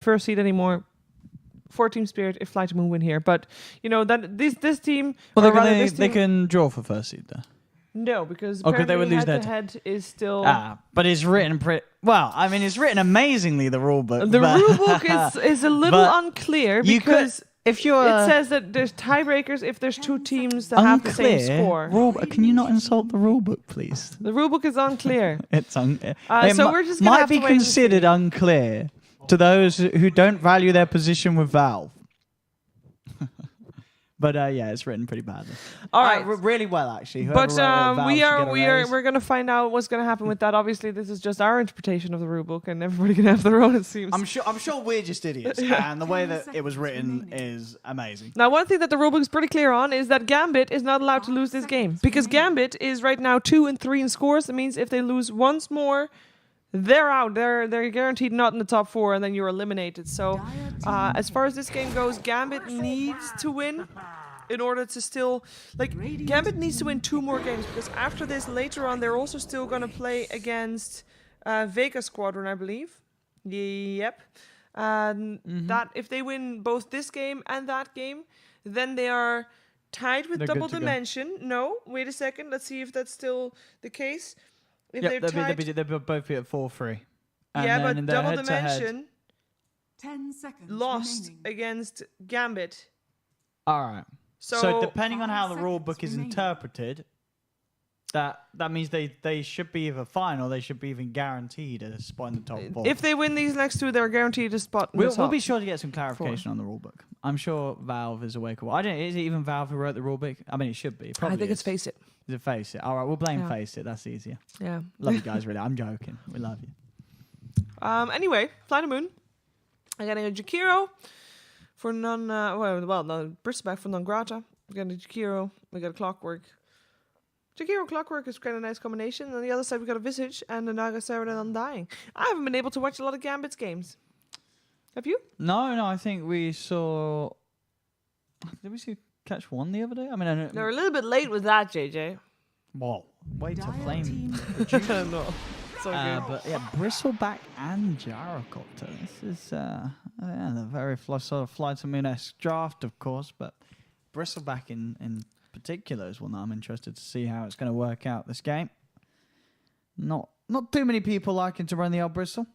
first seed anymore. 4-team spirit if FlyToMoon win here, but you know that this team. Well, they can draw for first seed there. No, because they would lose head-to-head is still. But it's written well. I mean, it's written amazingly. The rule book. The rule book is a little unclear because if you're it says that there's tiebreakers if there's 2 teams that have the same score. Can you not insult the rule book, please? The rule book is unclear. It's unclear. So we're just gonna have to might be considered unclear to those who don't value their position with Valve. But yeah, it's written pretty badly. All right, really well actually. But we're gonna find out what's gonna happen with that. Obviously, this is just our interpretation of the rulebook, and everybody can have their own. It seems. I'm sure we're just idiots, and the way that it was written is amazing. Now, one thing that the rulebook is pretty clear on is that Gambit is not allowed to lose this game because Gambit is right now 2-3 in scores. That means if they lose once more, they're out. They're guaranteed not in the top 4, and then you're eliminated. So, as far as this game goes, Gambit needs to win in order to still Gambit needs to win 2 more games because after this, later on, they're also still going to play against Vega Squadron, I believe. Yep. That if they win both this game and that game, then they are tied with Double Dimension. No, wait a second. Let's see if that's still the case. If they'll both be at 4-3. Yeah, but Double Dimension 10 seconds lost remaining. against Gambit. All right. So depending on how the rule book is remaining. interpreted, that means they should be either fine or they should be even guaranteed a spot in the top 4. If they win these next 2, they're guaranteed a spot in the top. We'll be sure to get some clarification on the rule book. I'm sure Valve is awake. Is it even Valve who wrote the rule book? I mean, it should be. I think it's Face It. Is it Face It? All right, we'll blame Face It. That's easier. Yeah. Love you guys, really. I'm joking. We love you. Anyway, FlyToMoon. I'm getting a Jakiro for Bristleback for non-grata. We got a Jakiro. We got a Clockwork. Jakiro Clockwork is kind of a nice combination. On the other side, we got a Visage and a Naga Siren and Undying. I haven't been able to watch a lot of Gambit's games. Have you? No. I think we saw. Did we see Catch 1 the other day? I mean, They're a little bit late with that, JJ. Whoa! Way to flame. No. So good. But yeah, Bristleback and Gyrocopter. This is the very sort of FlyToMoon-esque draft, of course, but Bristleback in particular is one that I'm interested to see how it's going to work out this game. Not too many people liking to run the old Bristol.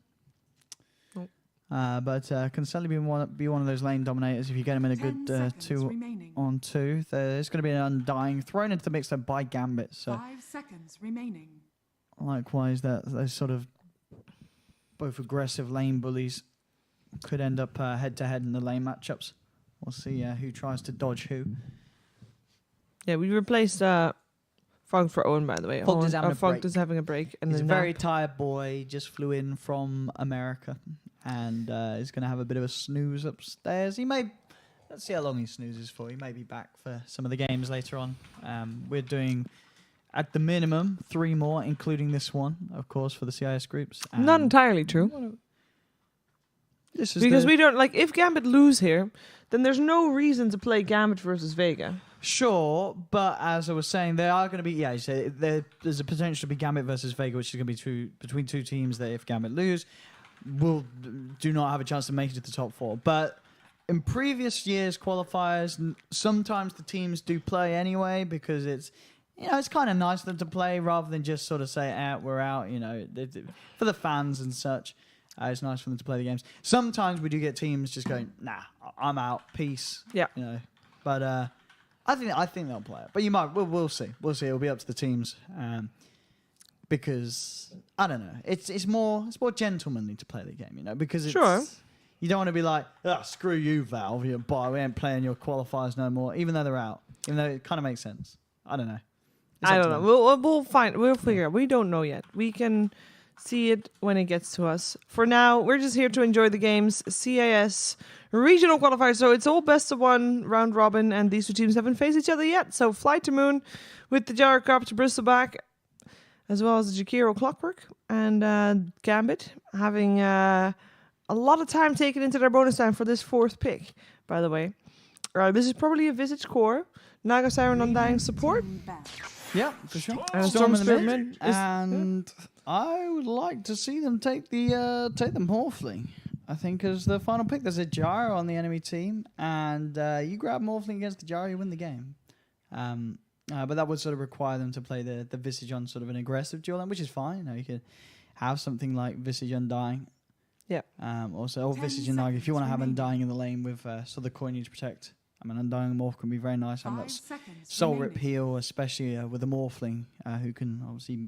Nope. But can certainly be one of those lane dominators if you get him in a good 2-on-2. There's going to be an Undying thrown into the mix there by Gambit. So 5 seconds remaining. Likewise, those sort of both aggressive lane bullies could end up head-to-head in the lane matchups. We'll see who tries to dodge who. Yeah, we replaced Fog for Owen, by the way. Fog is having a break. And he's a very tired boy. Just flew in from America and is going to have a bit of a snooze upstairs. Let's see how long he snoozes for. He may be back for some of the games later on. We're doing, at the minimum, 3 more, including this one, of course, for the CIS groups. Not entirely true. Because we don't, if Gambit lose here, then there's no reason to play Gambit versus Vega. Sure, but as I was saying, there are going to be, there's a potential to be Gambit versus Vega, which is going to be between 2 teams that if Gambit lose, do not have a chance to make it to the top 4. But in previous years' qualifiers, sometimes the teams do play anyway because it's kind of nice for them to play rather than just sort of say, we're out, for the fans and such. It's nice for them to play the games. Sometimes we do get teams just going, nah, I'm out, peace. Yeah. But I think they'll play it. But we'll see. We'll see. It'll be up to the teams. Because I don't know. It's more gentlemanly to play the game, because it's you don't want to be like, screw you, Valve, we ain't playing your qualifiers no more, even though they're out. Even though it kind of makes sense. I don't know. I don't know. We'll figure out. We don't know yet. We can see it when it gets to us. For now, we're just here to enjoy the games. CIS regional qualifiers. So it's all best of 1 round robin, and these 2 teams haven't faced each other yet. So FlyToMoon with the Gyrocopter Bristleback, as well as the Jakiro Clockwork, and Gambit having a lot of time taken into their bonus time for this 4th pick, by the way. This is probably a Visage core. Naga Siren Undying support. Yeah, for sure. And Storm in the mid. And I would like to see them take them Hawfling. I think, as the final pick. There's a Gyro on the enemy team, and you grab Morphling against the Gyro, you win the game. But that would sort of require them to play the Visage on sort of an aggressive dual lane, which is fine. You know, you could have something like Visage Undying. Yeah. Also, or Visage Undying, if you want to have Undying in the lane with sort of the coin you to protect. I mean, Undying Morph can be very nice. Having that Soul Rip heal, especially with the Morphling, who can obviously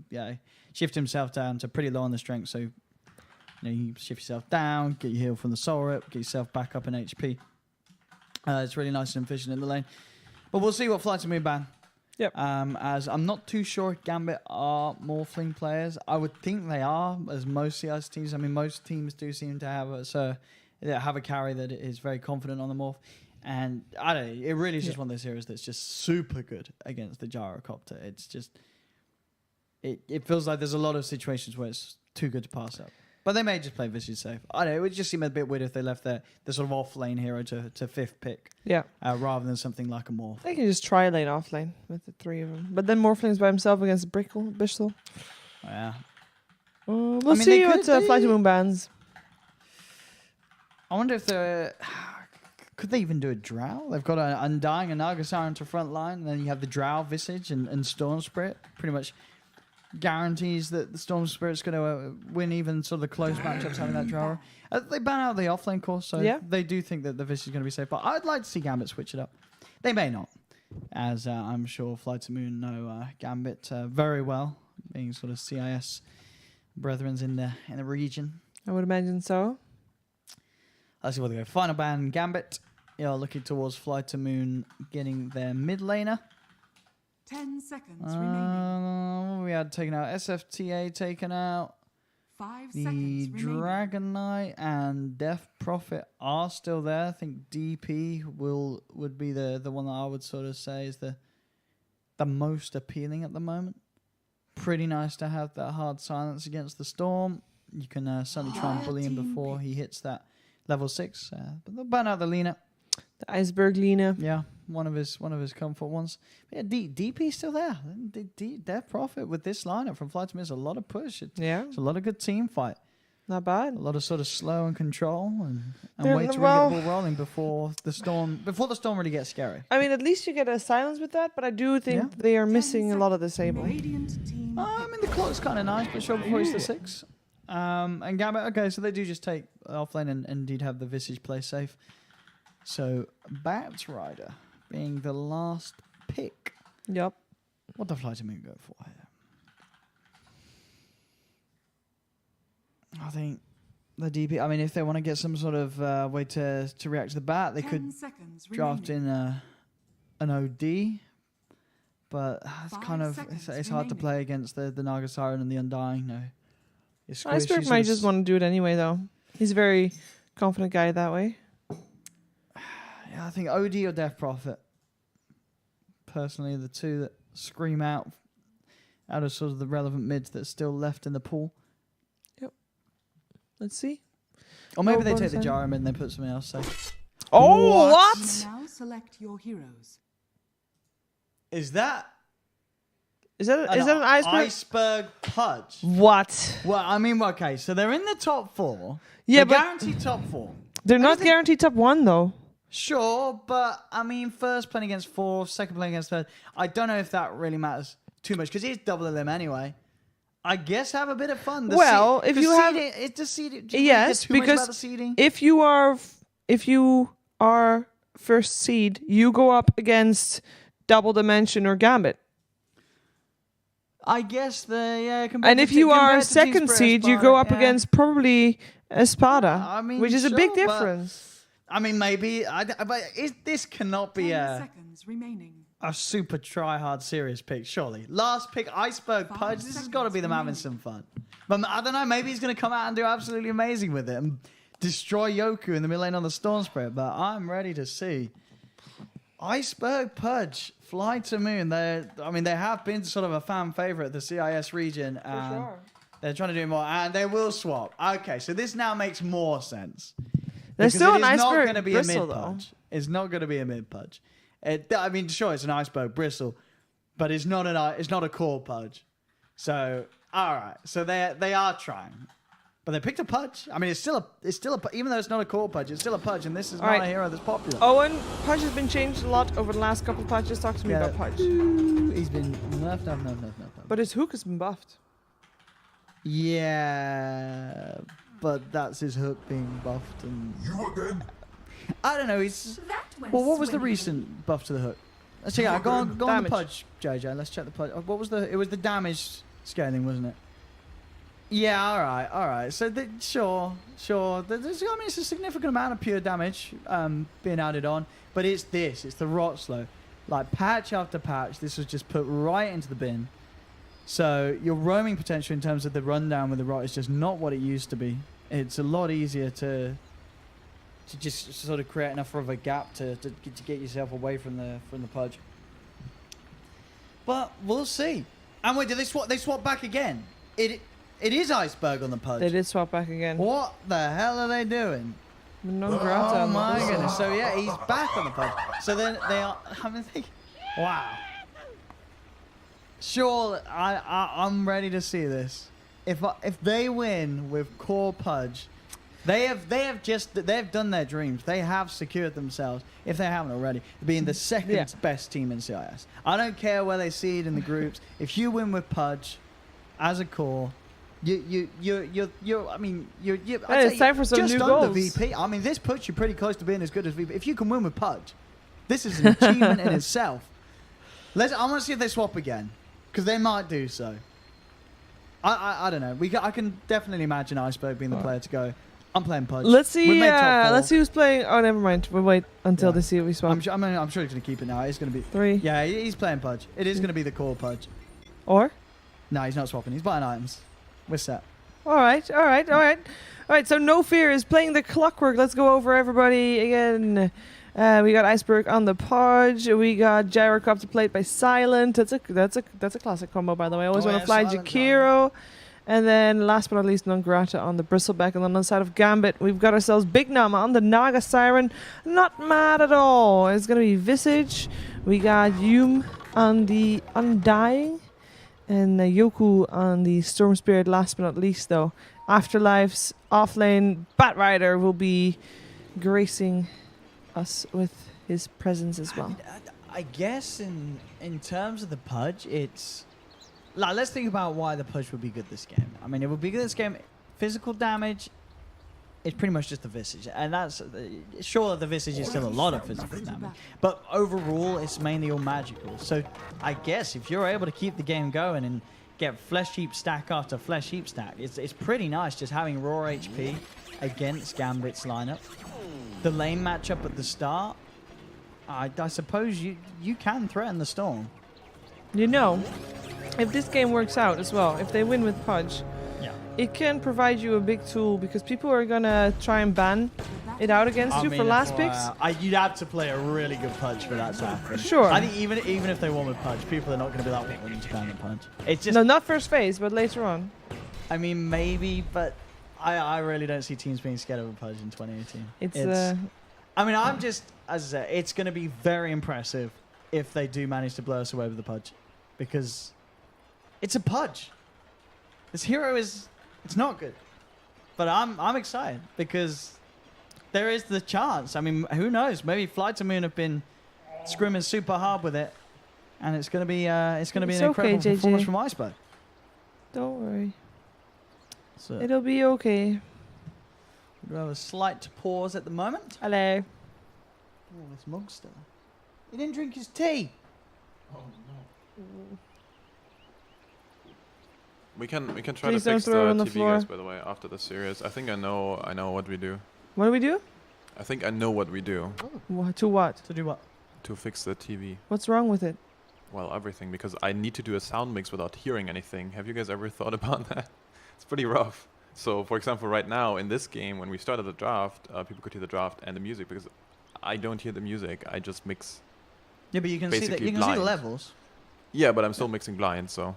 shift himself down to pretty low on the strength. So, you know, you shift yourself down, get your heal from the Soul Rip, get yourself back up in HP. It's really nice and efficient in the lane. But we'll see what FlyToMoon ban. Yep. As I'm not too sure if Gambit are Morphling players. I would think they are, as most CIS teams. I mean, most teams do seem to have a carry that is very confident on the Morph. And I don't know, it really is just one of those heroes that's just super good against the Gyrocopter. It's just, it feels like there's a lot of situations where it's too good to pass up. But they may just play Visage safe. I don't know, it would just seem a bit weird if they left the sort of off-lane hero to fifth pick. Yeah. Rather than something like a Morph. They can just try lane off lane with the three of them. But then Morphling's by himself against Bishel. Yeah. We'll see what FlyToMoon bans. I wonder if they're... Could they even do a Drow? They've got an Undying and Nagasar into front line, and then you have the Drow Visage and Storm Spirit. Pretty much guarantees that the Storm Spirit's going to win even sort of the close matchups having that Drow. They ban out the offlane course, so they do think that the Visage is going to be safe. But I'd like to see Gambit switch it up. They may not, as I'm sure FlyToMoon know Gambit very well, being sort of CIS brethrens in the region. I would imagine so. Let's see what they go. Final ban, Gambit. Looking towards FlyToMoon getting their mid laner. 10 seconds remaining. We had taken out SFTA, taken out. 5 the seconds Dragon Knight and Death Prophet are still there. I think DP would be the one that I would sort of say is the most appealing at the moment. Pretty nice to have that hard silence against the Storm. You can certainly try and bully him before he hits that level 6. But they'll ban out the Lena. The Iceberg Lena. Yeah, one of his comfort ones. But yeah, DP's still there. Death Prophet with this lineup from FlyToMoon is a lot of push. It's a lot of good team fight. Not bad. A lot of sort of slow and control and wait to really get the ball rolling before the storm really gets scary. I mean, at least you get a silence with that, but I do think they are missing a lot of the Sable. I mean, the clock's kind of nice, but sure before he's the 6. And Gambit, okay, so they do just take offlane and indeed have the Visage play safe. So, Bat Rider being the last pick. Yep. What does FlyToMoon go for here? I think the DP... I mean, if they want to get some sort of way to react to the Bat, they could draft in an OD. But it's kind of... It's hard to play against the Nagasaren and the Undying. No. Iceberg might just want to do it anyway, though. He's a very confident guy that way. Yeah, I think OD or Death Prophet. Personally, the two that scream out of sort of the relevant mids that's still left in the pool. Yep. Let's see. Or maybe they take the Gyro mid and they put something else safe. Oh, what? Now select your heroes. Is that an Iceberg? Iceberg Pudge. What? Well, I mean, okay, so they're in the top 4. Yeah, they're but guaranteed top 4. They're not guaranteed top 1, though. Sure, but I mean, first playing against 4, second playing against 3rd. I don't know if that really matters too much because it's double limb anyway. I guess have a bit of fun. If you have, yes, because if you are first seed, you go up against Double Dimension or Gambit. I guess and if you are second seed, you go up against probably Espada, which is a big difference. I mean, maybe, but this cannot be 10 seconds remaining. A super try-hard serious pick, surely. Last pick, Iceberg Pudge. This has got to be them having some fun. But I don't know, maybe he's going to come out and do absolutely amazing with it and destroy Yoku in the mid lane on the Storm Spirit. But I'm ready to see. Iceberg Pudge, FlyToMoon. They have been sort of a fan favorite at the CIS region. For sure. They're trying to do more, and they will swap. Okay, so this now makes more sense. There's still an Iceberg Bristle, though. It's not going to be a mid Pudge. I mean, sure, it's an Iceberg Bristle, but it's not a core Pudge. So, all right. So they are trying. But they picked a Pudge. I mean, it's still a even though it's not a core Pudge, it's still a Pudge, and this is All not right. a hero that's popular. Owen, Pudge has been changed a lot over the last couple of patches. Talk to me about Pudge. He's been nerfed. But his hook has been buffed. Yeah, but that's his hook being buffed, and I don't know. He's well. What was the recent buff to the hook? Let's check out. Go on the Damage. Pudge, JJ. Let's check the Pudge. What was the? It was the damage scaling, wasn't it? Yeah. All right. So sure. There's, I mean, it's a significant amount of pure damage being added on, but it's this. It's the rot slow. Like patch after patch, this was just put right into the bin. So your roaming potential in terms of the rundown with the rot is just not what it used to be. It's a lot easier to just sort of create enough of a gap to get yourself away from the Pudge. But we'll see. And wait, did they swap? They swapped back again. It is Iceberg on the Pudge. They did swap back again. What the hell are they doing? No grata. Oh my goodness! So yeah, he's back on the Pudge. So then they are. I mean, wow. Sure, I'm ready to see this. If they win with core Pudge, they've done their dreams. They have secured themselves, if they haven't already, being the second best team in CIS. I don't care where they seed in the groups. If you win with Pudge as a core, you're I mean you're Hey, it's time for some just new under goals. VP. I mean, this puts you pretty close to being as good as VP. If you can win with Pudge, this is an achievement in itself. I want to see if they swap again. Because they might do so. I don't know. I can definitely imagine Iceberg being the player to go. I'm playing Pudge. Let's see. We made top 4. Let's see who's playing. Oh, never mind. We'll wait until they see what we swap. I'm sure he's going to keep it now. It's going to be 3. Yeah, he's playing Pudge. It is going to be the core Pudge. Or? No, he's not swapping. He's buying items. We're set. All right. So No Fear is playing the Clockwork. Let's go over everybody again. We got Iceberg on the Pudge. We got Gyrocopter played by Silent. That's a classic combo, by the way. I always want to fly Silent, Jakiro. And then last but not least, Nongrata on the Bristleback. And then on the side of Gambit, we've got ourselves Big Nam on the Naga Siren. Not mad at all. It's going to be Visage. We got Yum on the Undying. And Yoku on the Storm Spirit. Last but not least, though, Afterlife's offlane Batrider will be gracing us with his presence as well. I guess in terms of the Pudge, it's like, let's think about why the Pudge would be good this game. I mean, it would be good this game. Physical damage is pretty much just the Visage, and that's sure the Visage is still a lot of physical damage, but overall it's mainly all magical. So I guess if you're able to keep the game going and get flesh heap stack after flesh heap stack, it's pretty nice just having raw HP against Gambit's lineup. The lane matchup at the start, I suppose you can threaten the Storm. You know, if this game works out as well, if they win with Pudge, it can provide you a big tool because people are going to try and ban it out against you for last picks. You'd have to play a really good Pudge for that to happen. Sure. I think even if they won with Pudge, people are not going to be like, we need to ban the Pudge. It's just, No, not first phase, but later on. I mean, maybe, but I really don't see teams being scared of a Pudge in 2018. It's I mean, I'm just, as I said, it's going to be very impressive if they do manage to blow us away with the Pudge. Because it's a Pudge. This hero it's not good. But I'm excited because there is the chance. I mean, who knows? Maybe FlyToMoon have been scrimming super hard with it. And it's going to be an incredible performance from Iceberg. Don't worry. So It'll be okay. we have a slight pause at the moment. Hello. Oh, this mug's still. He didn't drink his tea. Oh no. We can try Please to don't fix the throw it on the TV floor. guys, by the way, after the series. I think I know what we do. What do we do? I think I know what we do To what? To do what? to fix the TV. What's wrong with it? Well, everything, because I need to do a sound mix without hearing anything. Have you guys ever thought about that? It's pretty rough. So, for example, right now in this game, when we started the draft, people could hear the draft and the music because I don't hear the music. I just mix. Yeah, but you can see that. Basically You can see the blind. levels. Yeah, but I'm still mixing blind, so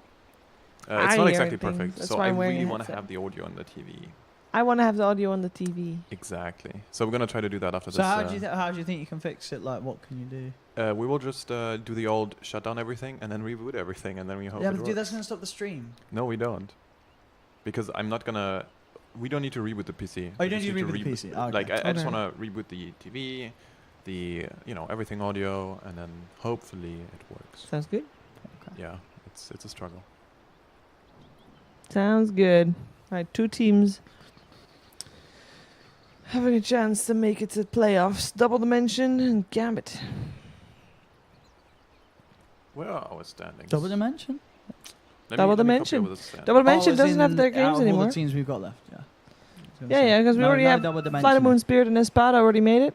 I it's not hear exactly everything. perfect. That's So why I I'm wearing a really want to headset. have the audio on the TV. I want to have the audio on the TV. Exactly. So we're gonna try to do that after So this. how do you think you can fix it? Like, what can you do? We will just do the old shut down everything and then reboot everything and then we hope Yeah, it but dude, works. that's gonna stop the stream. No, we don't. Because I'm not gonna We don't need to reboot the PC. Oh, you We don't just need to need reboot the PC. Okay. Like I just Okay. want to reboot the TV, the everything audio, and then hopefully it works. Sounds good. Yeah, it's a struggle. Sounds good. All right, 2 teams having a chance to make it to playoffs. Double Dimension and Gambit. Where are our standings? Double Dimension? Double let me copy Dimension. over the stand. Double Dimension as doesn't have in their out games of all anymore. the teams we've got left, yeah. Yeah, because we already have Double Dimension. FlyToMoon, Spirit, and Espada already made it.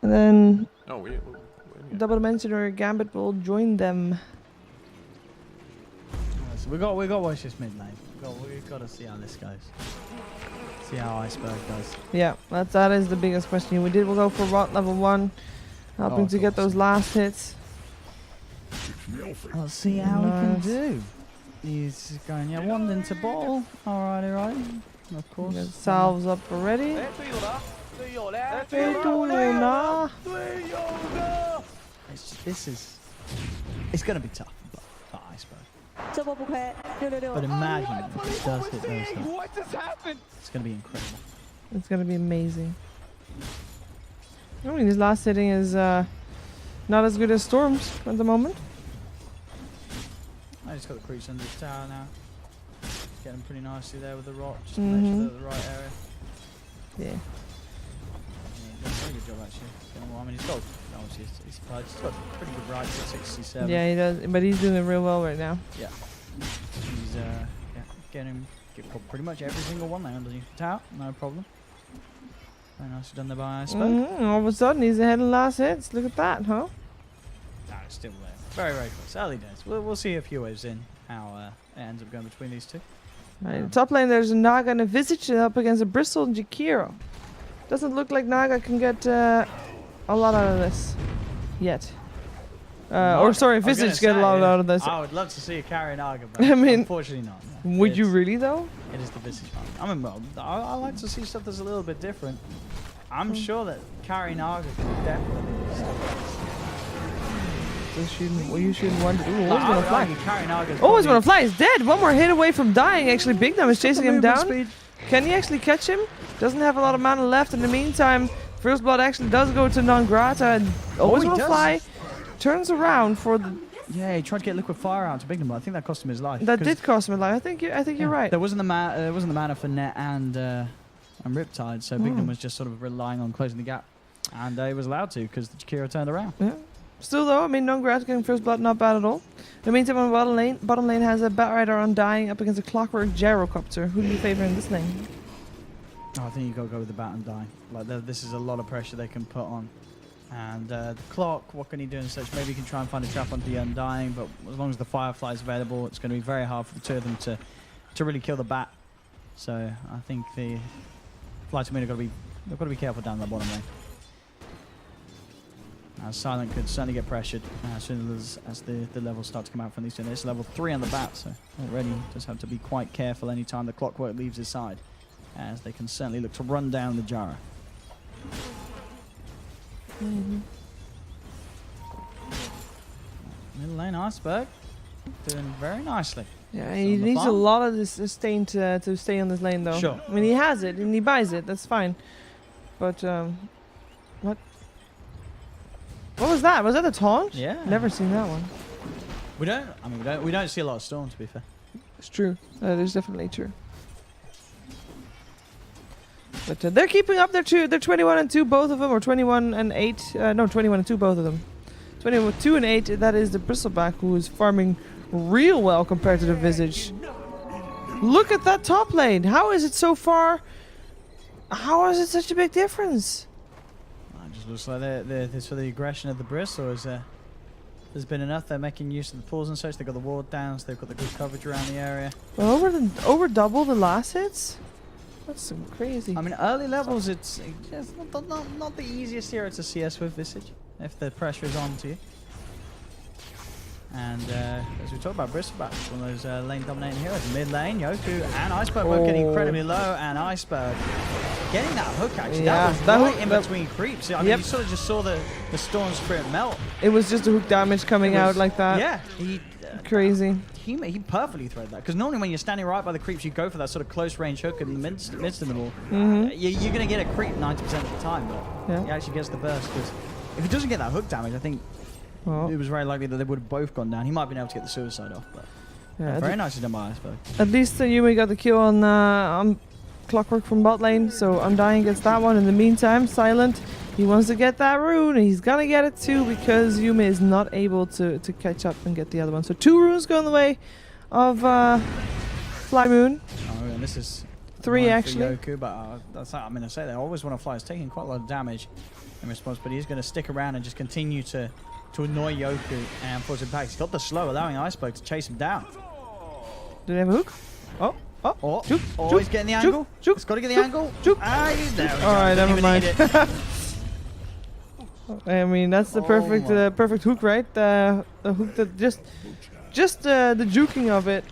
And then No, we Double Dimension or Gambit will join them. So we got to watch this mid lane. We've got to see how this goes. See how Iceberg does. Yeah, that is the biggest question. We'll go for Rot level 1, helping Oh, to get those last hits. Let's see how he can do. He's going, yeah, 1 into ball. Alrighty, right. Of course. Get salves up already. It's going to be tough for Iceberg. But imagine if he does hit those hits. It's going to be incredible. It's going to be amazing. I mean, his last hitting is not as good as Storm's at the moment. I just got the creeps under the tower now. Getting pretty nicely there with the rock. Just to make sure they're at the right area. Yeah. Yeah, very good job actually. Getting well. I mean, he's got obviously he's got pretty good right to 67. Yeah, he does. But he's doing it real well right now. Yeah. He's getting pretty much every single one there underneath the tower. No problem. Very nicely done there by Iceberg. All of a sudden, he's ahead in the last hits. Look at that, huh? No, it's still there. Very, very close. Early days. We'll see a few waves in how it ends up going between these two. Right, top lane, there's a Naga and a Visage up against a Bristol and Jakiro. Doesn't look like Naga can get a lot out of this yet. Or sorry, Visage get a lot out of this. I would love to see a carry Naga, but I mean, unfortunately not. No. Would you really though? It is the Visage one. I mean, well, I like to see stuff that's a little bit different. I'm sure that carry Naga can definitely be stuff. You shouldn't want to. Ooh, always gonna fly. Oh, Always gonna fly. He's dead. One more hit away from dying. Actually, Big Num is chasing him down. Can he actually catch him? Doesn't have a lot of mana left. In the meantime, First Blood actually does go to Non Grata. And always gonna fly. Turns around for the. Yeah, he tried to get liquid fire out to Big Num, but I think that cost him his life. That did cost him a life. I think you're right. There wasn't the mana for Net and Riptide, so Big Num was just sort of relying on closing the gap, and he was allowed to because the Jakiro turned around. Yeah. Still though, I mean, Non-Grat getting First Blood, not bad at all. In the meantime, on bottom lane has a Batrider Undying up against a Clockwork Gyrocopter. Who do you favor in this lane? Oh, I think you got to go with the Bat and Die. Like, this is a lot of pressure they can put on. And the Clock, what can he do and such? Maybe he can try and find a trap onto the Undying, but as long as the Firefly is available, it's going to be very hard for the two of them to really kill the Bat. So I think the FlyToMoon they've got to be careful down the bottom lane. Silent could certainly get pressured as soon as the levels start to come out from these two. It's level 3 on the Bat, so already just have to be quite careful anytime the Clockwork leaves his side, as they can certainly look to run down the Jara. Middle lane Iceberg doing very nicely. Yeah, he needs a lot of this sustain to stay on this lane though. Sure. I mean, he has it and he buys it. That's fine. But what? What was that? Was that a taunt? Yeah. Never seen that one. We don't see a lot of Storm, to be fair. It's true. That is definitely true. But they're keeping up their 21 and 2, both of them, or 21 and 8. No, 21 and 2, both of them. 22 and 8. That is the Bristleback, who is farming real well compared to the Visage. Look at that top lane. How is it so far? How is it such a big difference? It just looks like this for the aggression of the Bristle is there's been enough. They're making use of the pools and such. They've got the ward downs. They've got the good coverage around the area. Well, over double the last hits. That's some crazy. I mean, early levels, it's not the easiest hero to CS with Visage if the pressure is on to you. And as we talked about, Bristleback, one of those lane dominating heroes. Mid lane, Yoku and Iceberg both getting incredibly low, and Iceberg getting that hook actually. Yeah, that was right hook, in between creeps. I mean, you sort of just saw the Storm Spirit melt. It was just a hook damage coming out like that. Yeah, Crazy. he perfectly threaded that. Because normally when you're standing right by the creeps, you go for that sort of close range hook in the midst of the wall. You're going to get a creep 90% of the time, but he actually gets the burst. Because if he doesn't get that hook damage, I think it was very likely that they would have both gone down. He might have been able to get the suicide off, but very nicely done by Iceberg. At least Yumi got the kill on Clockwork from bot lane, so Undying gets that one. In the meantime, Silent, he wants to get that rune, and he's gonna get it too because Yumi is not able to catch up and get the other one. So 2 runes go in the way of FlyToMoon. Oh, and this is 3 actually. Yoku, but that's I mean, I say they always want to fly. It's taking quite a lot of damage in response, but he's going to stick around and just continue to annoy Yoku and force him back. He's got the slow, allowing Iceberg to chase him down. Do they have a hook? Oh, juke, he's getting the angle. He's got to get the angle. He's there. Alright, never mind. I mean, that's the perfect perfect hook, right? The hook that just the juking of it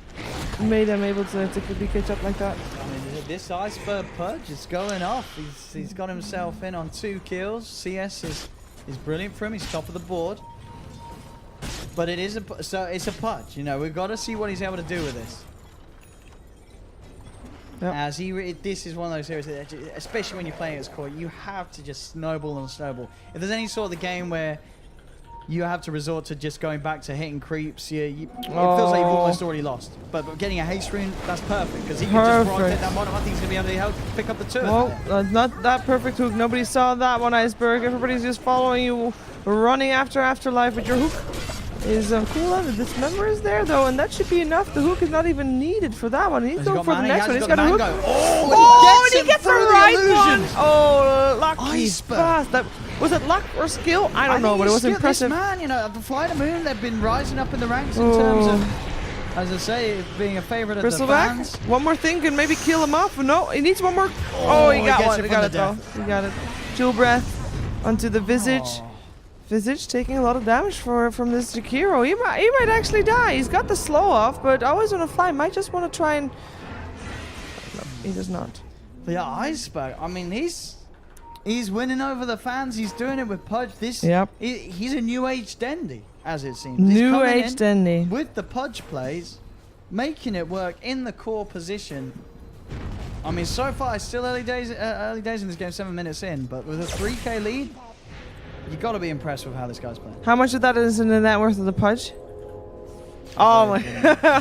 made him able to quickly catch up like that. I mean, this Iceberg Pudge is going off. He's got himself in on 2 kills. CS is brilliant for him. He's top of the board. But it's a Pudge. You know, we've got to see what he's able to do with this. Yep. As this is one of those series, that, especially when you're playing as core, you have to just snowball and snowball. If there's any sort of the game where you have to resort to just going back to hitting creeps, it feels like you've almost already lost. But getting a haste rune, that's perfect, because he can just rotate that bottom. I think he's going to be able to pick up the 2. Well, not that perfect hook. Nobody saw that one, Iceberg. Everybody's just following you, running after Afterlife with your hook. Is cool. The dismember is there though, and that should be enough. The hook is not even needed for that one. He's going for the next one. He's got a hook. Oh, and he gets the right one. Oh, lucky fast. That was it. Luck or skill? I don't know, but it was impressive. This man, you know, the FlyToMoon, they've been rising up in the ranks in terms of, as I say, being a favorite of the fans. One more thing can maybe kill him off. No, he needs one more. Oh, he got one. He got it though. He got it. Chill breath onto the visage. Visage taking a lot of damage from this Jakiro. He might actually die. He's got the slow off, but Always on a Fly might just want to try and... No, he does not. But yeah, Iceberg, I mean, he's winning over the fans. He's doing it with Pudge. He's a new age Dendy, as it seems. New age Dendy. With the Pudge plays, making it work in the core position. I mean, so far, it's still early days in this game, 7 minutes in, but with a 3k lead, you got to be impressed with how this guy's playing. How much of that is in the net worth of the Pudge? Oh my,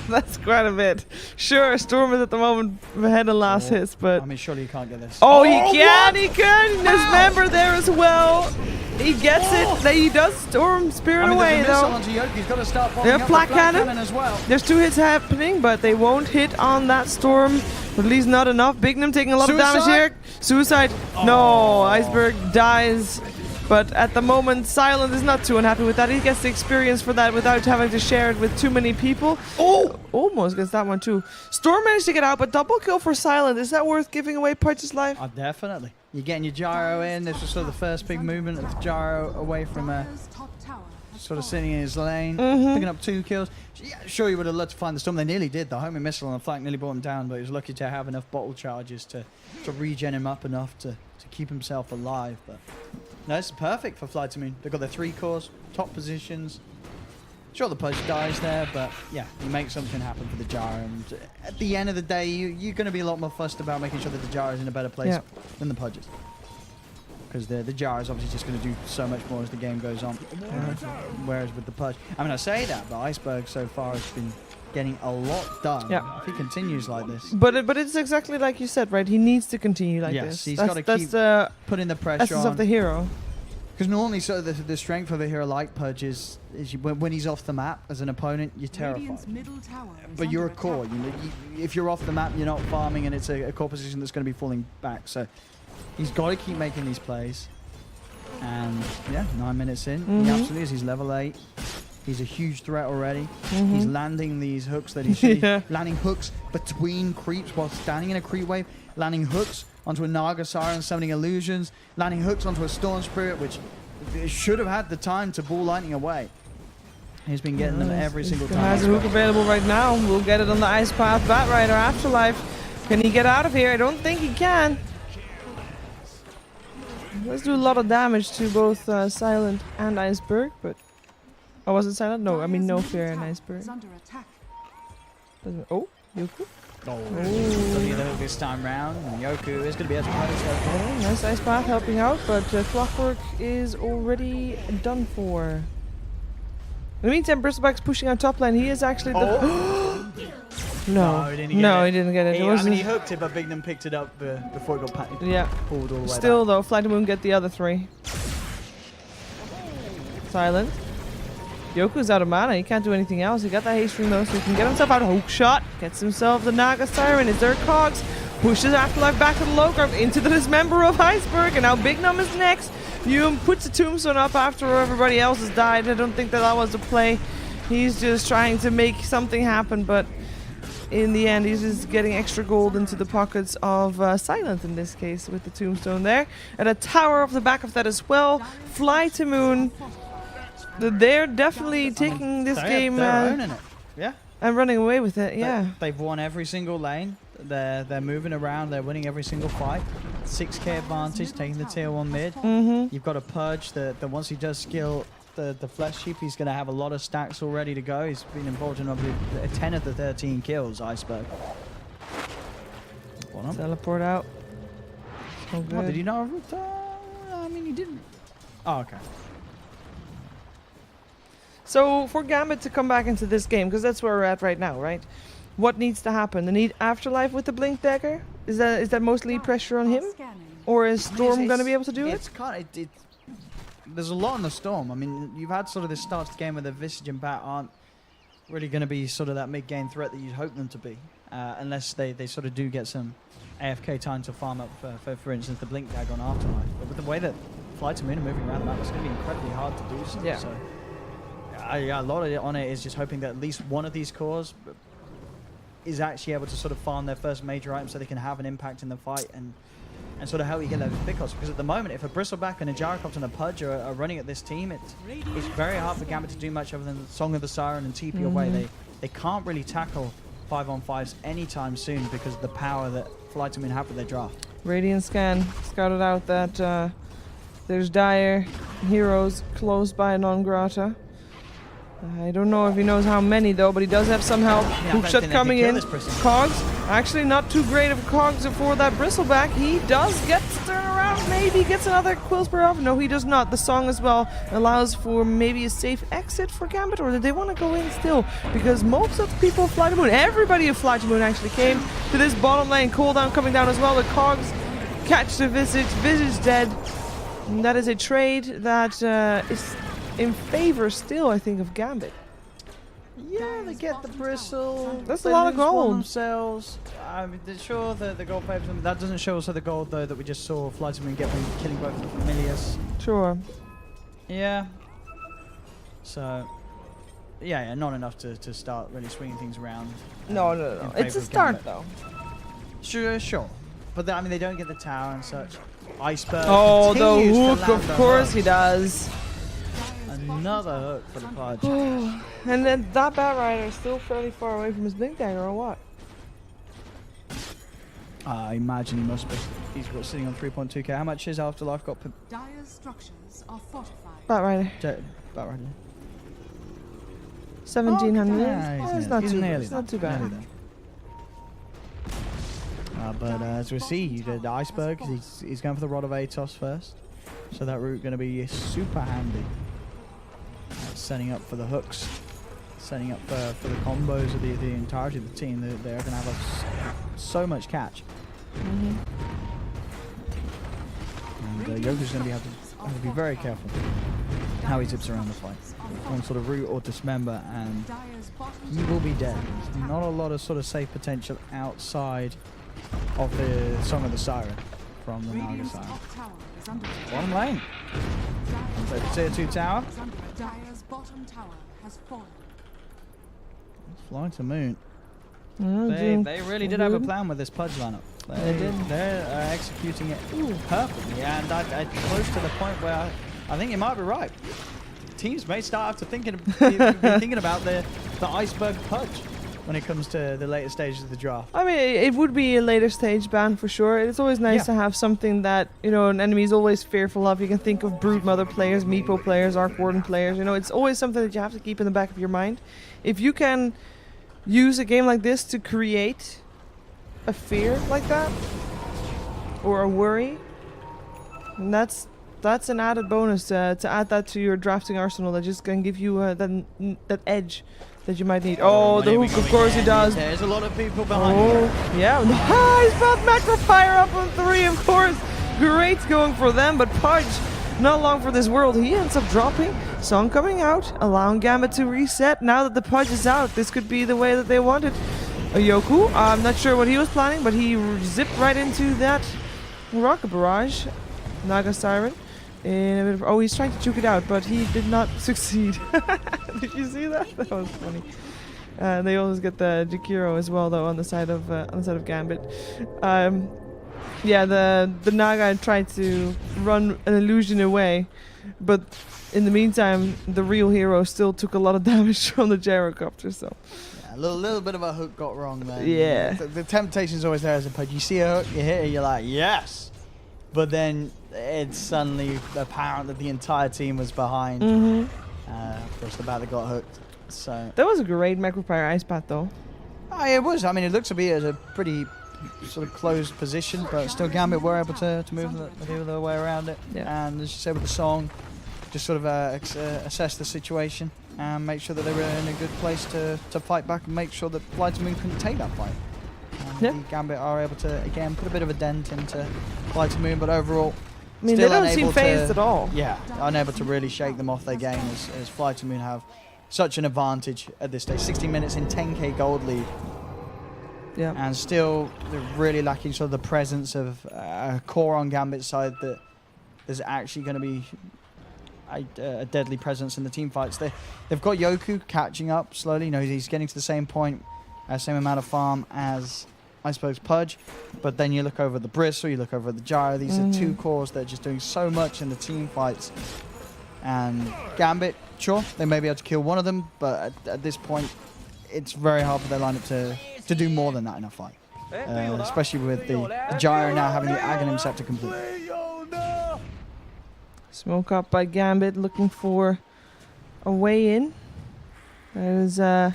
that's quite a bit. Sure, Storm is at the moment ahead of last hits, but... I mean, surely you can't get this. Oh, he can! Dismember there as well. He gets it. He does Storm Spirit away, though. He's got to start following up Black with Cannon as well. There's 2 hits happening, but they won't hit on that Storm. At least not enough. Bignum taking a lot of damage here. Suicide. No, Iceberg dies. But at the moment, Silent is not too unhappy with that. He gets the experience for that without having to share it with too many people. Oh! Almost gets that one too. Storm managed to get out, but double kill for Silent. Is that worth giving away Pudge's life? Definitely. You're getting your gyro in. This was sort of the first big movement of the gyro away from sort of sitting in his lane, picking up 2 kills. Yeah, sure, you would have loved to find the Storm. They nearly did. The homing missile on the flank nearly brought him down, but he was lucky to have enough bottle charges to regen him up enough to keep himself alive. But no, it's perfect for FlyToMoon. They've got their 3 cores, top positions. Sure, the Pudge dies there, but yeah, you make something happen for the gyro. And at the end of the day, you're going to be a lot more fussed about making sure that the gyro is in a better place than the Pudges. Because the gyro is obviously just going to do so much more as the game goes on. Whereas with the Pudge, I mean, I say that, but Iceberg so far has been getting a lot done. If he continues like this. But it's exactly like you said, right? He needs to continue like this. Yes, he's got to keep putting the pressure essence on. Of the hero. Because normally, sort of the strength of a hero like Pudge is when he's off the map as an opponent, you're terrified. But you're a core. If you're off the map, you're not farming, and it's a core position that's going to be falling back. So he's got to keep making these plays. And yeah, 9 minutes in, he absolutely is. He's level 8. He's a huge threat already. He's landing these hooks that he's landing hooks between creeps while standing in a creep wave, landing hooks onto a Naga Siren summoning illusions, landing hooks onto a Storm Spirit, which should have had the time to ball lightning away. He's been getting them every single time. Has a hook available right now. We'll get it on the Ice Path Batrider Afterlife. Can he get out of here? I don't think he can. Let's do a lot of damage to both Silent and Iceberg, but... Oh, was it Silent? No, I mean No Fear and Iceberg. Oh, Yoku. Oh, doesn't get the hook this time round. And Yoku is going to be able to punish Yoku. Oh, nice Ice Path helping out, but Clockwork is already done for. In the meantime, Bristleback's pushing out top lane. He is actually the... No, he didn't get it. It I wasn't. mean, he hooked it, but Bignum picked it up before it got pulled all the way Still, back. though, FlyToMoon get the other 3. Silent. Yoku's out of mana. He can't do anything else. He got that haste ring, though, so he can get himself out. Hook shot. Gets himself the Naga Siren. Is there Cogs? Pushes Afterlife back to the low ground into the Dismember of Iceberg, and now Bignum is next. Yum puts a tombstone up after everybody else has died. I don't think that was a play. He's just trying to make something happen, but in the end, he's just getting extra gold into the pockets of Silent in this case with the tombstone there. And a tower off the back of that as well. FlyToMoon. They're definitely taking this game they're owning it. Yeah. and running away with it. Yeah. They've won every single lane. They're moving around. They're winning every single fight. 6k advantage, taking the tier 1 mid. You've got a Purge that once he does skill the Flesh Sheep, he's going to have a lot of stacks all ready to go. He's been involved in 10 of the 13 kills, Iceberg. Teleport out. So What, good. did you not? I mean, you didn't. Oh, okay. So for Gambit to come back into this game, because that's where we're at right now, right? What needs to happen? They need Afterlife with the Blink Dagger? Is that mostly pressure on him? Or is Storm going to be able to do it? It's kind of... There's a lot in the Storm. I mean, you've had sort of this start to the game where the Visage and Bat aren't really going to be sort of that mid-game threat that you'd hope them to be. Unless they sort of do get some AFK time to farm up, for instance, the Blink Dagger on Afterlife. But with the way that FlyToMoon are moving around the map, it's going to be incredibly hard to do so. Yeah. So, a lot of it on it is just hoping that at least one of these cores is actually able to sort of farm their first major item so they can have an impact in the fight and sort of help you get those big costs. Because at the moment, if a Bristleback and a Gyrocopter and a Pudge are running at this team, it's very hard for Gambit to do much other than Song of the Siren and TP away. They can't really tackle 5-on-5s anytime soon because of the power that FlyToMoon have with their draft. Radiant Scan scouted out that there's dire heroes close by Non-Grata. I don't know if he knows how many though, but he does have some help. Hookshot coming in. Cogs, actually not too great of Cogs for that Bristleback. He does get to turn around, maybe gets another Quillspur off. No, he does not. The song as well allows for maybe a safe exit for Gambit, or do they want to go in still? Because most of the people of FlyToMoon, everybody of FlyToMoon actually came to this bottom lane. Cooldown coming down as well. The Cogs catch the Visage dead. And that is a trade that is in favor still, I think, of Gambit. Yeah, they get the Bristle. That's They a lot of lose one gold. themselves. I mean, sure, the gold favors them. That doesn't show also the gold, though, that we just saw FlyToMoon get from killing both of the Familiars. Sure. Yeah. So, yeah, not enough to start really swinging things around. No. in It's favour a of start, Gambit. though. Sure. But I mean, they don't get the tower and such. Iceberg. Oh, the continues to hook, land of the course he hook. does. Another hook for the Pudge. And then that Batrider is still fairly far away from his Blink Dagger, or what? I imagine he must be. He's got sitting on 3.2k. How much is Afterlife got per Dire's structures are fortified. Batrider. Batrider? 1700. Yeah, It's not he's too nearly It's not there. too bad. Nearly there. But as we see, the Iceberg, he's going for the Rod of Atos first. So that route going to be super handy. Setting up for the hooks. Setting up for the combos of the entirety of the team. They're going to have so much catch. And Yoku's going to have to be very careful how he zips around the fight. One sort of root or dismember and he will be dead. There's not a lot of sort of safe potential outside of the Song of the Siren from the Naga Siren. Bottom lane. So the tier 2 tower. Dire's bottom tower has fallen. FlyToMoon. Mm, They really did have a plan with this Pudge lineup. They did. They're executing it perfectly, and I close to the point where I think you might be right. Teams may start after thinking about the Iceberg Pudge when it comes to the later stages of the draft. I mean, it would be a later stage ban for sure. It's always nice to have something that, you know, an enemy is always fearful of. You can think of Broodmother players, Meepo players, Arc Warden players. You know, it's always something that you have to keep in the back of your mind. If you can use a game like this to create a fear like that or a worry, and that's an added bonus to add that to your drafting arsenal. That just can give you that edge that you might need. Oh, the hook, of course he does. There's a lot of people behind. Oh, yeah. Nice, but Macro Fire up on 3, of course. Great going for them, but Pudge, not long for this world. He ends up dropping. Song coming out, allowing Gambit to reset. Now that the Pudge is out, this could be the way that they wanted. Yoku, I'm not sure what he was planning, but he zipped right into that rocket barrage. Naga Siren. In a bit of, oh, he's trying to juke it out, but he did not succeed. Did you see that? That was funny. They always get the Jakiro as well, though, on the side of Gambit. Yeah, the Naga tried to run an illusion away, but in the meantime, the real hero still took a lot of damage from the gyrocopter. So yeah, a little bit of a hook got wrong there. Yeah, the temptation's always there as a Pudge. You see a hook, you hit it, you're like, yes, but then it's suddenly apparent that the entire team was behind. Of course, the bat that got hooked. So that was a great Macropire ice bat, though. Oh, it was. I mean, it looks to be as a pretty sort of closed position, but still Gambit were able to move the way around it. Yeah. And as you said with the song, just sort of assess the situation and make sure that they were in a good place to fight back and make sure that FlyToMoon couldn't take that fight. Yep. The Gambit are able to, again, put a bit of a dent into FlyToMoon, but overall, I mean, still they don't seem unable phased at all. Yeah, unable to really shake them off their game as FlyToMoon have such an advantage at this stage. 60 minutes in 10k gold lead. Yeah. And still, they're really lacking sort of the presence of a core on Gambit's side that is actually going to be a deadly presence in the team fights. They've got Yoku catching up slowly. You know, he's getting to the same point, same amount of farm as, I suppose, Pudge. But then you look over the Bristle, you look over the Gyro. These are two cores that are just doing so much in the team fights. And Gambit, sure, they may be able to kill one of them, but at this point, it's very hard for their lineup to do more than that in a fight. Especially with the Gyro now having the Aghanim Scepter complete. Smoke up by Gambit, looking for a way in. There's a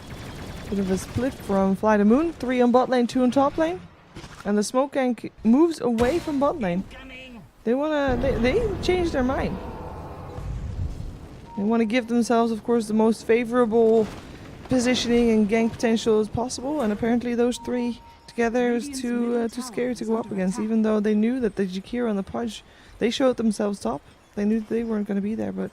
bit of a split from FlyToMoon. 3 on bot lane, 2 on top lane. And the smoke gank moves away from bot lane. They changed their mind. They want to give themselves, of course, the most favorable positioning and gank potential as possible. And apparently those 3 together is too scary to go up against. Even though they knew that the Jakiro and the Pudge, they showed themselves top. They knew they weren't going to be there, but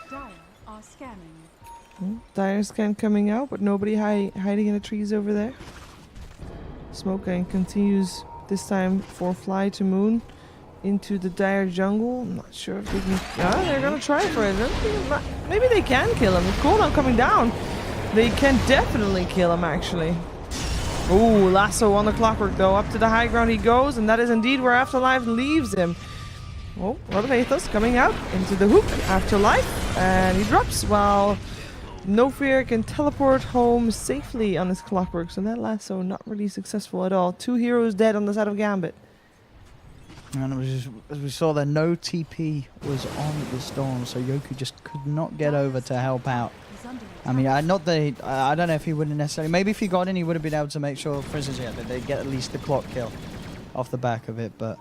Dire are scanning. Dire scan coming out, but nobody hiding in the trees over there. Smoke gang continues this time for FlyToMoon into the Dire jungle. I'm not sure if they can. They're gonna try for it. Maybe they can kill him. With cooldown coming down, they can definitely kill him. Actually. Ooh, lasso on the clockwork though. Up to the high ground he goes, and that is indeed where Afterlife leaves him. Oh, Rod of Aethos coming out into the hook, Afterlife, and he drops while No Fear can teleport home safely on his clockwork. So that lasso not really successful at all. 2 heroes dead on the side of Gambit. And it was just, as we saw there, no TP was on the storm, so Yoku just could not get over to help out. I mean, I don't know if he wouldn't necessarily. Maybe if he got in, he would have been able to make sure, for instance, that they get at least the clock kill off the back of it. But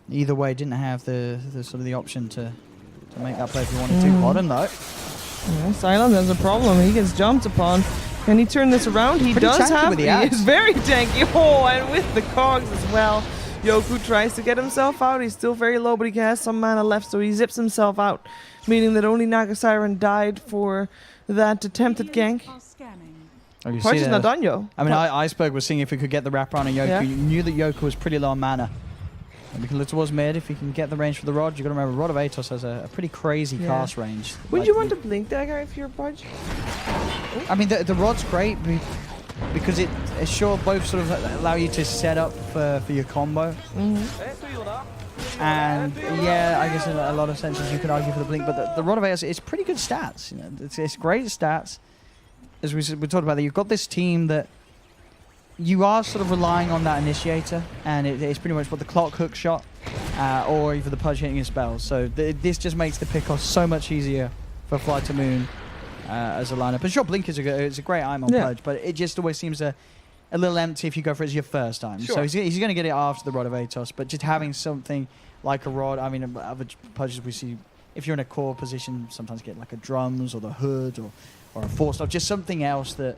either way, didn't have the sort of the option to make that play if he wanted to. Bottom though. Yeah, Silent has a problem. He gets jumped upon. Can he turn this around? He Pretty does tanky have. with the He axe. is very tanky. Oh, and with the cogs as well. Yoku tries to get himself out. He's still very low, but he has some mana left, so he zips himself out, meaning that only Naga Siren died for that attempted gank. Are scanning. Oh, you Pudge see is there. not done, yo. I mean, Iceberg was seeing if he could get the wrapper on Yoku. Yeah. You knew that Yoku was pretty low on mana. And we can look towards mid if he can get the range for the rod. You've got to remember, Rod of Aethos has a pretty crazy cast range. Would Like, you want to blink dagger if you're Pudge? I mean, the rod's great because it sure both sort of allow you to set up for your combo. And yeah, I guess in a lot of senses you could argue for the blink, but the Rod of Aethos, it's pretty good stats. You know, it's great stats. As we talked about, that you've got this team that you are sort of relying on that initiator, and it's pretty much what the clock hook shot, or either the Pudge hitting your spells. So this just makes the pickoff so much easier for FlyToMoon as a lineup. And sure, Blink is a great item on Pudge, but it just always seems a little empty if you go for it as your first time. Sure. So he's going to get it after the Rod of Atos, but just having something like a Rod, I mean, other Pudges we see, if you're in a core position, sometimes get like a Drums or the Hood or a Force Stop, just something else that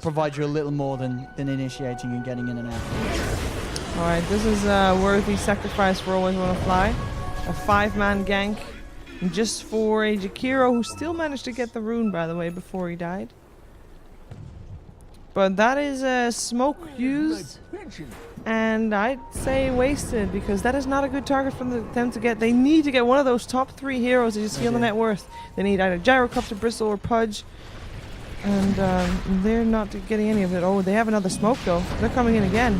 provides you a little more than initiating and getting in and out. Alright, this is a worthy sacrifice for Always Wanna Fly. A 5-man gank. Just for a Jakiro, who still managed to get the rune, by the way, before he died. But that is a smoke used. And I'd say wasted, because that is not a good target for them to get. They need to get one of those top 3 heroes that you see on the net worth. They need either Gyrocopter, Bristle, or Pudge. And they're not getting any of it. Oh, they have another smoke though. They're coming in again.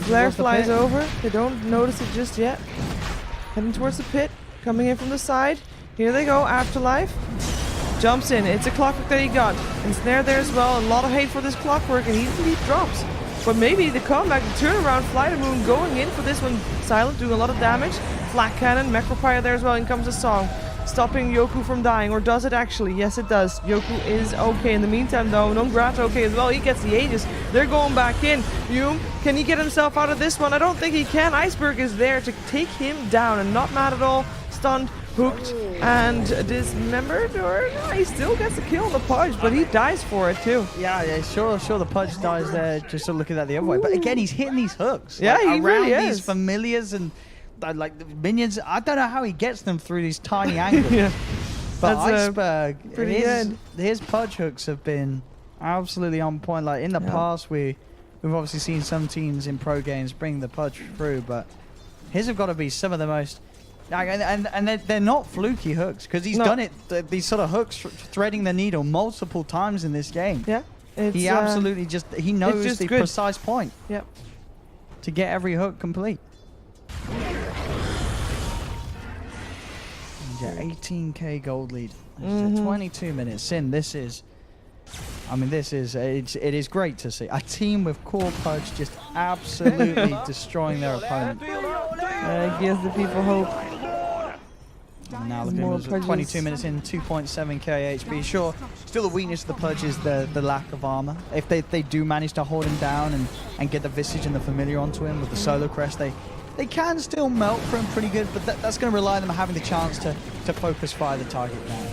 Flare flies over. They don't notice it just yet. Heading towards the pit. Coming in from the side. Here they go. Afterlife. Jumps in. It's a clockwork that he got. And Snare there as well. A lot of hate for this clockwork, and he drops. But maybe the comeback, the turnaround, FlyToMoon going in for this one. Silent doing a lot of damage. Flak Cannon, Macropire there as well. In comes the song. Stopping Yoku from dying, or does it actually? Yes, it does. Yoku is okay. In the meantime, though, Nongrat okay as well. He gets the Aegis. They're going back in. Yume, can he get himself out of this one? I don't think he can. Iceberg is there to take him down, and not mad at all. Stunned, hooked, and dismembered. Or no, he still gets the kill on the Pudge, but he dies for it too. Yeah, sure. The Pudge dies there. Just sort of looking at the other way. But again, he's hitting these hooks. Yeah, he really around is. These familiars and. Like the minions, I don't know how he gets them through these tiny angles. Yeah. But That's, Iceberg, pretty good. His Pudge hooks have been absolutely on point. Like in the past, we've obviously seen some teams in pro games bring the Pudge through, but his have got to be some of the most. Like, and they're not fluky hooks, because he's done it. These sort of hooks threading the needle multiple times in this game. Yeah. He absolutely he knows just the good. precise point. Yep. To get every hook complete. Yeah, 18k gold lead. 22 minutes in. It is great to see a team with core Pudge just absolutely destroying their opponent. Gives the people hope. And now looking at 22 minutes in, 2.7k HP. Sure, still the weakness of the Pudge is the lack of armor. If they do manage to hold him down and get the Visage and the Familiar onto him with the Solar Crest, they can still melt for him pretty good, but that's going to rely on them having the chance to focus fire the target down.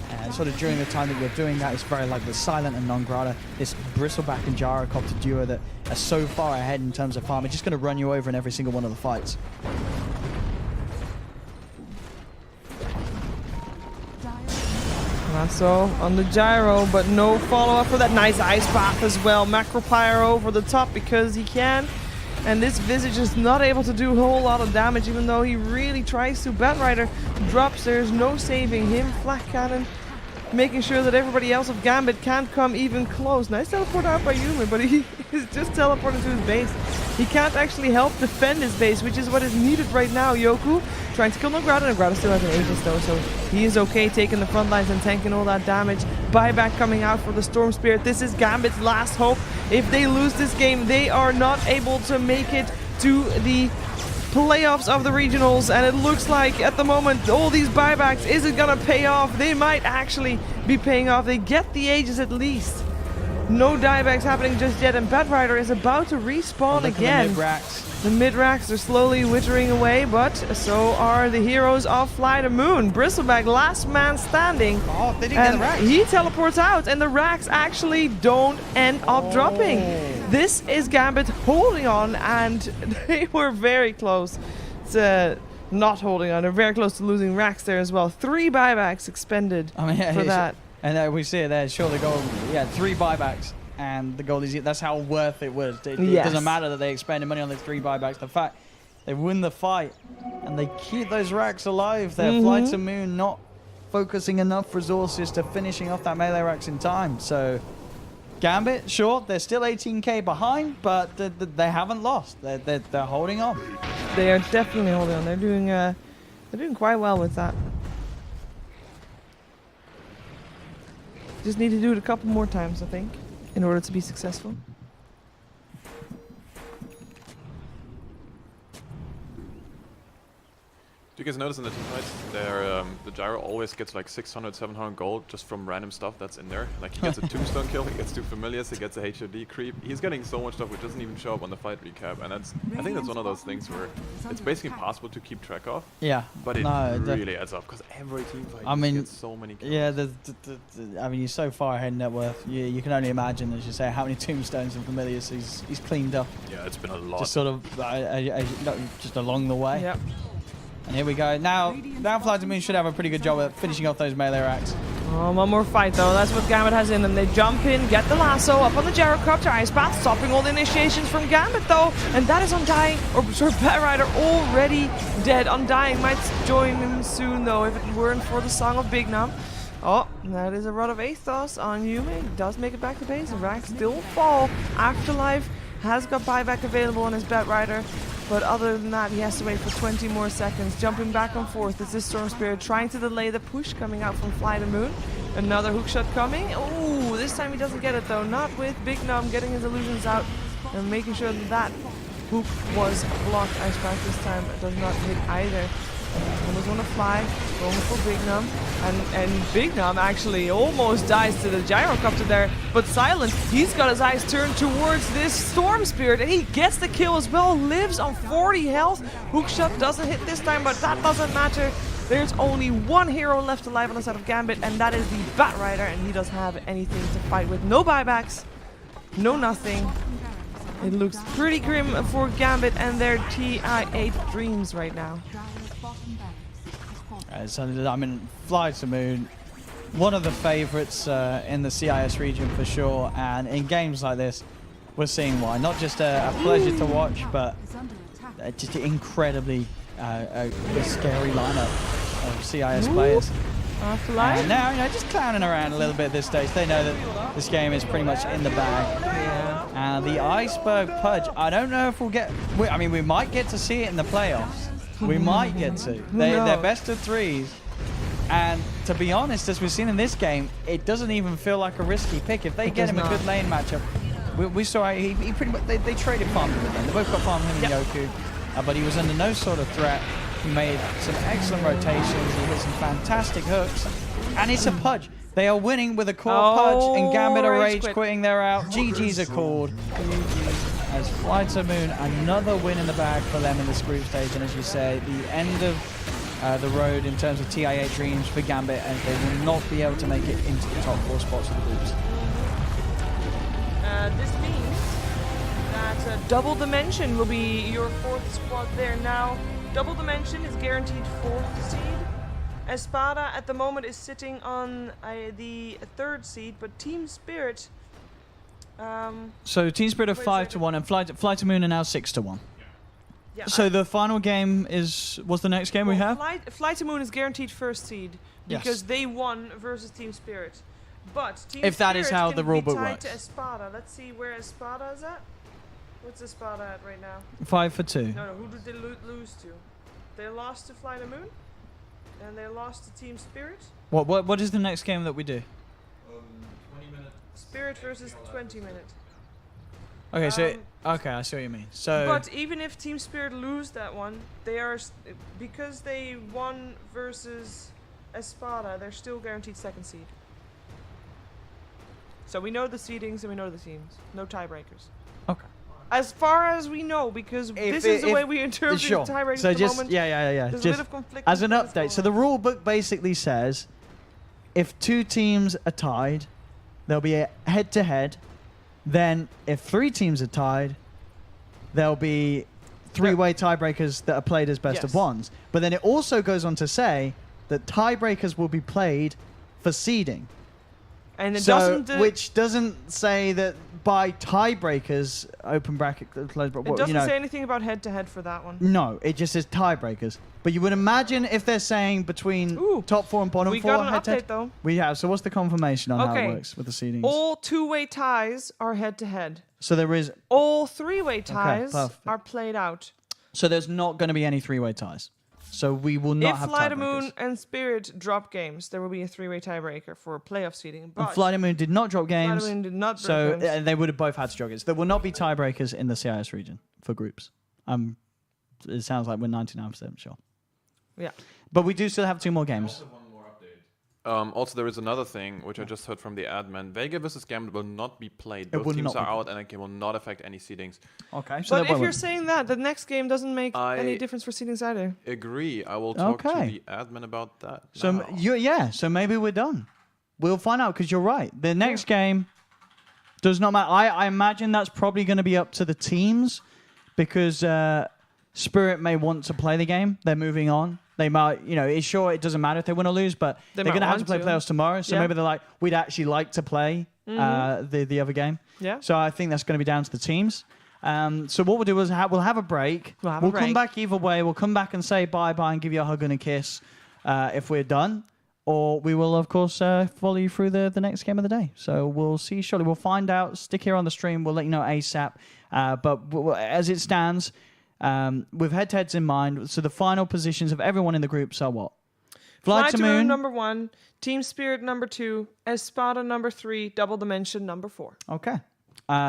And sort of during the time that you're doing that, it's very like the Silent and Non-Grata, this Bristleback and Gyrocopter duo that are so far ahead in terms of farm. It's just going to run you over in every single one of the fights. So on the gyro, but no follow-up for that. Nice ice path as well. Macropyre over the top because he can. And this Visage is not able to do a whole lot of damage, even though he really tries to. Batrider drops. There's no saving him. Flak Cannon making sure that everybody else of Gambit can't come even close. Nice teleport out by Yume, but he is just teleported to his base. He can't actually help defend his base, which is what is needed right now. Yoku trying to kill Nograta. Nograta still has an Aegis though, so he is okay taking the front lines and tanking all that damage. Buyback coming out for the Storm Spirit. This is Gambit's last hope. If they lose this game, they are not able to make it to the playoffs of the regionals, and it looks like at the moment all these buybacks isn't gonna pay off. They might actually be paying off. They get the Aegis at least. No diebacks happening just yet, and Batrider is about to respawn again. The mid-racks are slowly withering away, but so are the heroes of FlyToMoon. Bristleback, last man standing. Oh, they didn't get the racks. He teleports out, and the racks actually don't end up dropping. This is Gambit holding on, and they were very close to not holding on. They're very close to losing racks there as well. 3 buybacks expended for that. And we see it there. Sure, the goal. Yeah, 3 buybacks. And the goal is, that's how worth it was. It doesn't matter that they expended money on the 3 buybacks. The fact they win the fight and they keep those racks alive. Their FlyToMoon not focusing enough resources to finishing off that melee racks in time. So Gambit, sure, they're still 18k behind, but they haven't lost. They're holding on. They are definitely holding on. They're doing quite well with that. Just need to do it a couple more times, I think, in order to be successful. Do you guys notice in the team fights, the gyro always gets like 600, 700 gold just from random stuff that's in there. Like he gets a tombstone kill, he gets 2 familiars, he gets a HOD creep. He's getting so much stuff which doesn't even show up on the fight recap, and I think that's one of those things where it's basically impossible to keep track of. Yeah, but it really adds up because every team fight gets so many kills. Yeah, I mean, he's so far ahead in net worth. You can only imagine, as you say, how many tombstones and familiars he's cleaned up. Yeah, it's been a lot. Just sort of just along the way. Yep. And here we go. Now FlyToMoon should have a pretty good job at finishing off those melee racks. Oh, one more fight though. That's what Gambit has in them. They jump in, get the lasso up on the gyrocopter ice path, stopping all the initiations from Gambit though. And that is Undying, or sorry, Batrider already dead. Undying might join him soon though, if it weren't for the Song of Big Nom. Oh, that is a Rod of Aethos on Yume. Does make it back to base. The racks still fall. Afterlife has got buyback available on his Batrider. But other than that, he has to wait for 20 more seconds. Jumping back and forth is this Storm Spirit trying to delay the push coming out from FlyToMoon. Another hookshot coming. Oh, this time he doesn't get it though. Not with Big Nom getting his illusions out and making sure that hook was blocked. Ice Pack this time does not hit either. Almost want to fly, going for Big Nom, and Big Nom actually almost dies to the gyrocopter there, but Silent, he's got his eyes turned towards this Storm Spirit, and he gets the kill as well, lives on 40 health. Hookshot doesn't hit this time, but that doesn't matter. There's only one hero left alive on the side of Gambit, and that is the Batrider, and he doesn't have anything to fight with. No buybacks, no nothing. It looks pretty grim for Gambit and their TI8 Dreams right now. So, I mean, FlyToMoon, one of the favorites in the CIS region for sure, and in games like this, we're seeing why. Not just a pleasure to watch, but just an incredibly scary lineup of CIS players. Afterlife. And now, just clowning around a little bit at this stage. They know that this game is pretty much in the bag. Yeah. And the Iceberg Pudge, I don't know if we'll get... I mean, we might get to see it in the playoffs. We might get to. They're best of threes. And to be honest, as we've seen in this game, it doesn't even feel like a risky pick. If they get him a good lane matchup, we saw he pretty much... They traded farm with him. They both got farm him and Yoku. But he was under no sort of threat. He made some excellent rotations. He hit some fantastic hooks. And it's a Pudge. They are winning with a core Pudge, and Gambit are rage quitting. They're out. GG's are called. As FlyToMoon, another win in the bag for them in this group stage. And as you say, the end of the road in terms of TI8 Dreams for Gambit, and they will not be able to make it into the top 4 spots of the groups. This means that Double Dimension will be your 4th squad there. Now, Double Dimension is guaranteed 4th seed. Espada at the moment is sitting on the 3rd seed, but Team Spirit... so Team Spirit are 5-1, and FlyToMoon are now 6-1. Yeah, so the final game what's the next game we have? FlyToMoon is guaranteed 1st seed because they won versus Team Spirit. But Team if that is how the rulebook works. works. To Espada. Let's see where Espada is at. What's Espada at right now? 5-2. No, who did they lose to? They lost to FlyToMoon, and they lost to Team Spirit. What is the next game that we do? 20 minutes. Spirit versus 20 minutes. Okay, so okay, I see what you mean. So, but even if Team Spirit lose that one, they are because they won versus Espada, they're still guaranteed 2nd seed. So we know the seedings and we know the teams. No tiebreakers. Okay. As far as we know, because this is the way we interpret the tiebreakers so at the just, moment. Yeah. There's Just a bit of conflict. as an update, so the rule book basically says if 2 teams are tied, there'll be a head-to-head. Then if 3 teams are tied, there'll be 3-way tiebreakers that are played as best of ones. But then it also goes on to say that tiebreakers will be played for seeding. And it doesn't... which doesn't say that by tiebreakers, open bracket, close bracket. It doesn't say anything about head-to-head for that one. No, it just says tiebreakers. But you would imagine if they're saying between top 4 and bottom 4, we got an update though. We have. So what's the confirmation on how it works with the seedings? All 2-way ties are head-to-head. So there is... All 3-way ties are played out. So there's not going to be any 3-way ties. So we will not have tiebreakers. If FlyToMoon and Spirit drop games, there will be a 3-way tiebreaker for playoff seeding. But FlyToMoon did not drop games. FlyToMoon did not drop games. They would have both had to drop games. There will not be tiebreakers in the CIS region for groups. It sounds like we're 99% sure. Yeah. But we do still have 2 more games. Also, there is another thing which I just heard from the admin. Vega versus Gambit will not be played. It Both will teams not are be out, and it will not affect any seedings. Okay. So But if you're saying that, the next game doesn't make any I difference for seedings either. Agree. I will talk to Okay. the admin about that. So now. so maybe we're done. We'll find out because you're right. The next game does not matter. I imagine that's probably going to be up to the teams because Spirit may want to play the game. They're moving on. They might, sure, it doesn't matter if they win or lose, but they're going to have to play playoffs tomorrow. So maybe they're like, we'd actually like to play the other game. Yeah. So I think that's going to be down to the teams. So what we'll do is we'll have a break. We'll come back either way. We'll come back and say bye-bye and give you a hug and a kiss if we're done. Or we will, of course, follow you through the next game of the day. So we'll see you shortly. We'll find out. Stick here on the stream. We'll let you know ASAP. But as it stands, with head-to-heads in mind, so the final positions of everyone in the groups are what? FlyToMoon number 1, Team Spirit number 2, Espada number 3, Double Dimension number 4. Okay.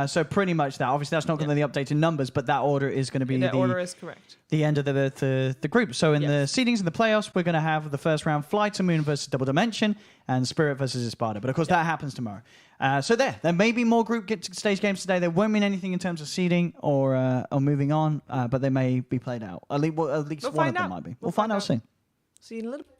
So pretty much that. Obviously, that's not going to be the updated numbers, but that order is going to be The order is correct. The end of the group. So in the seedings in the playoffs, we're going to have the first round FlyToMoon versus Double Dimension and Spirit versus Espada. But of course, that happens tomorrow. So there may be more group stage games today. They won't mean anything in terms of seeding or moving on, but they may be played out. At least one of them might be. We'll find out soon. See you in a little bit.